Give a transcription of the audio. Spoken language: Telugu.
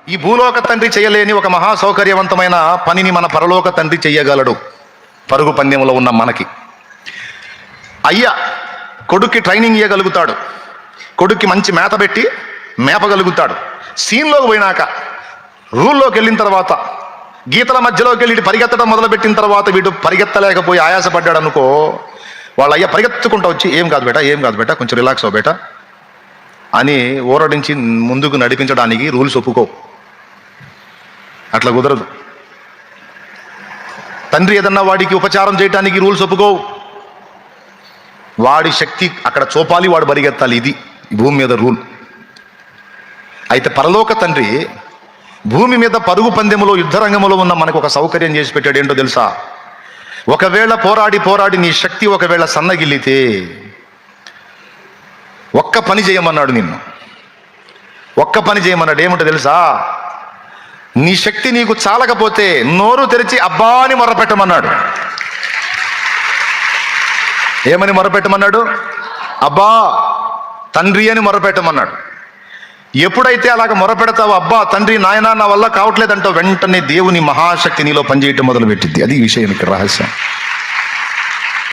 ఈ భూలోక తండ్రి చేయలేని ఒక మహా సౌకర్యవంతమైన పనిని మన పరలోక తండ్రి చెయ్యగలడు. పరుగు పందెంలో ఉన్న మనకి అయ్యా కొడుక్కి ట్రైనింగ్ ఇవ్వగలుగుతాడు, కొడుక్కి మంచి మేత పెట్టి మేపగలుగుతాడు. సీన్లోకి పోయినాక రూల్లోకి వెళ్ళిన తర్వాత గీతల మధ్యలోకి వెళ్ళి పరిగెత్తడం మొదలుపెట్టిన తర్వాత వీడు పరిగెత్తలేకపోయి ఆయాసపడ్డాడు అనుకో, వాళ్ళ అయ్యా పరిగెత్తుకుంటూ వచ్చి ఏం కాదు బేటా కొంచెం రిలాక్స్ అవ్వ బేటా అని ఊరడించి ముందుకు నడిపించడానికి రూల్స్ ఒప్పుకో. అట్లా కుదరదు. తండ్రి ఏదన్నా వాడికి ఉపచారం చేయడానికి రూల్స్ ఒప్పుకోవు. వాడి శక్తి అక్కడ చూపాలి, వాడు పరిగెత్తాలి. ఇది భూమి మీద రూల్. అయితే పరలోక తండ్రి భూమి మీద పరుగు పందెములో యుద్ధరంగంలో ఉన్న మనకు ఒక సౌకర్యం చేసి పెట్టాడు. ఏంటో తెలుసా? ఒకవేళ పోరాడి నీ శక్తి ఒకవేళ సన్నగిల్లితే ఒక్క పని చేయమన్నాడు నిన్ను. ఒక్క పని చేయమన్నాడు. ఏమిటో తెలుసా? నీ శక్తి నీకు చాలకపోతే నోరు తెరిచి అబ్బా అని మొరపెట్టమన్నాడు. ఏమని మొరపెట్టమన్నాడు? అబ్బా తండ్రి అని మొరపెట్టమన్నాడు. ఎప్పుడైతే అలాగ మొరపెడతావో, అబ్బా తండ్రి నాయనా నా వల్ల కావట్లేదంటో, వెంటనే దేవుని మహాశక్తి నీలో పనిచేయటం మొదలుపెట్టింది. అది విషయం, ఇక్కడ రహస్యం.